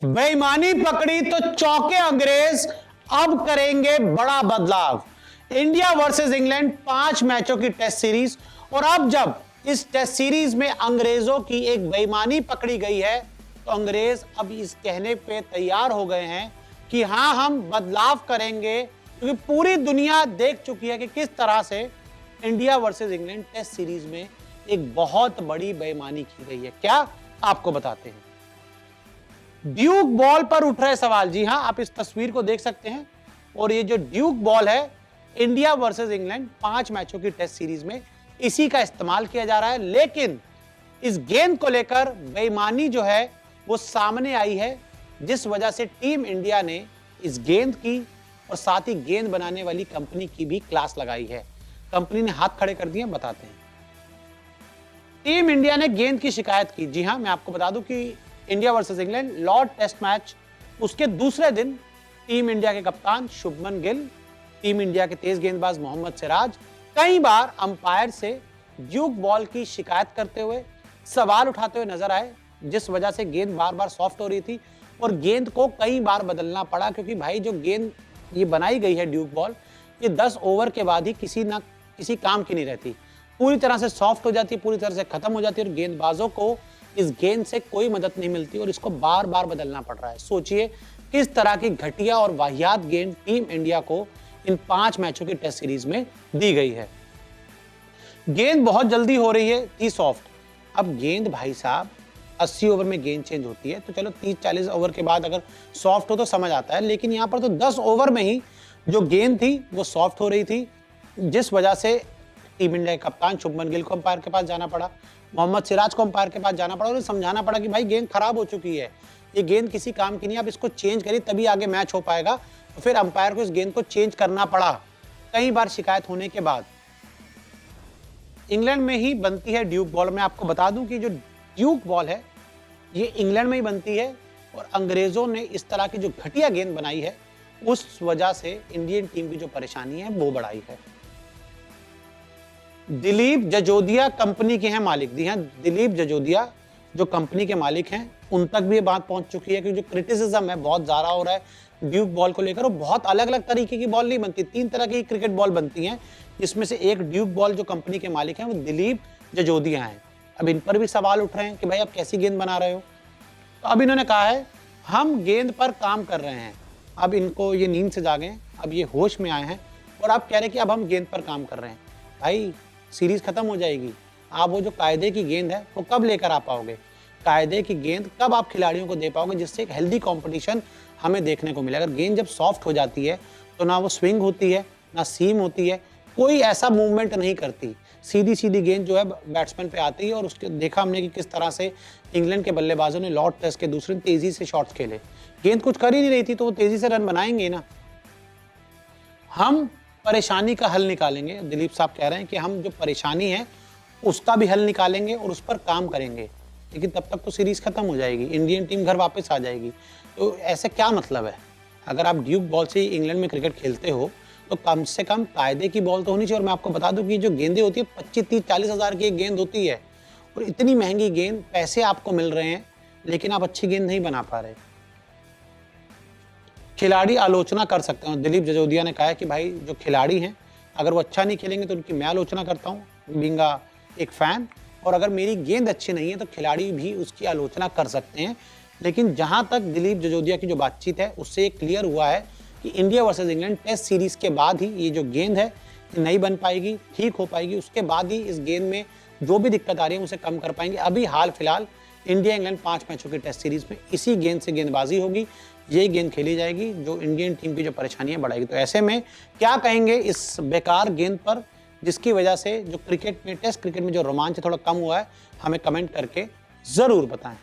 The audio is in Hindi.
बेईमानी पकड़ी तो चौंके अंग्रेज, अब करेंगे बड़ा बदलाव। इंडिया वर्सेस इंग्लैंड 5 मैचों की टेस्ट सीरीज, और अब जब इस टेस्ट सीरीज में अंग्रेजों की एक बेईमानी पकड़ी गई है तो अंग्रेज अब इस कहने पे तैयार हो गए हैं कि हां हम बदलाव करेंगे, क्योंकि पूरी दुनिया देख चुकी है कि किस तरह से India versus England test series में एक बहुत बड़ी बेईमानी की गई है। क्या आपको बताते हैं। ड्यूक बॉल पर उठ रहे सवाल, जी हां, आप इस तस्वीर को देख सकते हैं। और ये जो ड्यूक बॉल है, इंडिया वर्सेस इंग्लैंड 5 मैचों की टेस्ट सीरीज में इसी का इस्तेमाल किया जा रहा है। लेकिन इस गेंद को लेकर बेईमानी जो है वो सामने आई है, जिस वजह से टीम इंडिया ने इस गेंद की और साथ ही गेंद बनाने वाली कंपनी की भी क्लास लगाई है। कंपनी ने हाथ खड़े कर दिए, बताते हैं। टीम इंडिया ने गेंद की शिकायत की। जी हां, मैं आपको बता दूं कि India versus England Lord test match, उसके दूसरे दिन टीम इंडिया के कप्तान शुभमन गिल, टीम इंडिया के तेज गेंदबाज मोहम्मद सिराज कई बार अंपायर से ड्यूक बॉल की शिकायत करते हुए, सवाल उठाते हुए नजर आए, जिस वजह से गेंद बार बार सॉफ्ट हो रही थी और गेंद को कई बार बदलना पड़ा। क्योंकि भाई जो गेंद ये बनाई गई है ड्यूक बॉल, ये 10 ओवर के बाद ही किसी ना किसी काम की नहीं रहती, पूरी तरह से सॉफ्ट हो जाती है, पूरी तरह से खत्म हो जाती है और गेंदबाजों को इस गेंद से कोई मदद नहीं मिलती और इसको बार बार बदलना पड़ रहा है। सोचिए किस तरह की घटिया और वाहियात गेंद टीम इंडिया को इन 5 मैचों की टेस्ट सीरीज में दी गई है। गेंद बहुत जल्दी हो रही है, थी सॉफ्ट। अब गेंद भाई साहब 80 ओवर में गेंद चेंज होती है, तो चलो 30-40 ओवर के बाद अगर सॉफ्ट हो तो समझ आता है, लेकिन यहाँ पर तो 10 ओवर में ही जो गेंद थी वो सॉफ्ट हो रही थी, जिस वजह से टीम इंडिया के कप्तान शुभमन गिल को अंपायर के पास जाना पड़ा, मोहम्मद सिराज को अंपायर के पास जाना पड़ा और उन्हें समझाना पड़ा कि भाई गेंद खराब हो चुकी है, ये गेंद किसी काम की नहीं, आप इसको चेंज करिए तभी आगे मैच हो पाएगा। तो फिर अंपायर को इस गेंद को चेंज करना पड़ा। कई बार शिकायत होने के बाद इंग्लैंड में ही बनती है ड्यूक बॉल। मैं आपको बता दूं कि जो ड्यूक बॉल है ये इंग्लैंड में ही बनती है और अंग्रेजों ने इस तरह की जो घटिया गेंद बनाई है, उस वजह से इंडियन टीम की जो परेशानी है वो बढ़ाई है। दिलीप जजोदिया कंपनी के हैं मालिक। दी हैं, दिलीप जजोदिया जो कंपनी के मालिक हैं, उन तक भी ये बात पहुंच चुकी है कि जो क्रिटिसिज्म है बहुत ज्यादा हो रहा है ड्यूक बॉल को लेकर। और बहुत अलग अलग तरीके की बॉल नहीं बनती, 3 तरह की क्रिकेट बॉल बनती हैं, जिसमें से एक ड्यूक बॉल जो कंपनी के मालिक हैं वो दिलीप जजोदिया हैं। अब इन पर भी सवाल उठ रहे हैं कि भाई आप कैसी गेंद बना रहे हो। तो अब इन्होंने कहा है हम गेंद पर काम कर रहे हैं। अब इनको ये नींद से जागे, अब ये होश में आए हैं और आप कह रहे हैं कि अब हम गेंद पर काम कर रहे हैं। भाई सीरीज खत्म हो जाएगी, आप वो जो कायदे की गेंद है वो कब लेकर आ पाओगे, कायदे की गेंद कब आप खिलाड़ियों को दे पाओगे, जिससे एक हेल्दी कंपटीशन हमें देखने को मिले। अगर गेंद जब सॉफ्ट हो जाती है तो ना वो स्विंग होती है, ना सीम होती है, कोई ऐसा मूवमेंट नहीं करती, सीधी सीधी गेंद जो है बैट्समैन पे आती है। और उसके देखा हमने कि किस तरह से इंग्लैंड के बल्लेबाजों ने लॉर्ड टेस्ट के दूसरे दिन तेजी से शॉट्स खेले, गेंद कुछ कर ही नहीं रही थी तो वो तेजी से रन बनाएंगे ना। हम परेशानी का हल निकालेंगे, दिलीप साहब कह रहे हैं कि हम जो परेशानी है उसका भी हल निकालेंगे और उस पर काम करेंगे, लेकिन तब तक तो सीरीज खत्म हो जाएगी, इंडियन टीम घर वापस आ जाएगी। तो ऐसे क्या मतलब है, अगर आप ड्यूक बॉल से इंग्लैंड में क्रिकेट खेलते हो तो कम से कम कायदे की बॉल तो होनी चाहिए। और मैं आपको बता दूं कि जो गेंदें होती है 25-30-40 हज़ार की एक गेंद होती है और इतनी महंगी गेंद, पैसे आपको मिल रहे हैं लेकिन आप अच्छी गेंद नहीं बना पा रहे। खिलाड़ी आलोचना कर सकते हैं, दिलीप जजोदिया ने कहा है कि भाई जो खिलाड़ी हैं अगर वो अच्छा नहीं खेलेंगे तो उनकी मैं आलोचना करता हूँ बीइंग एक फैन, और अगर मेरी गेंद अच्छी नहीं है तो खिलाड़ी भी उसकी आलोचना कर सकते हैं। लेकिन जहां तक दिलीप जजोदिया की जो बातचीत है उससे ये क्लियर हुआ है कि India versus England test series के बाद ही ये जो गेंद है ये नहीं बन पाएगी, ठीक हो पाएगी, उसके बाद ही इस गेंद में जो भी दिक्कत आ रही है उसे कम कर पाएंगे। अभी हाल फिलहाल इंडिया इंग्लैंड 5 मैचों की टेस्ट सीरीज में इसी गेंद से गेंदबाजी होगी, ये गेंद खेली जाएगी जो इंडियन टीम की जो परेशानियां बढ़ाएगी। तो ऐसे में क्या कहेंगे इस बेकार गेंद पर, जिसकी वजह से जो क्रिकेट में, टेस्ट क्रिकेट में जो रोमांच थोड़ा कम हुआ है, हमें कमेंट करके जरूर बताएं।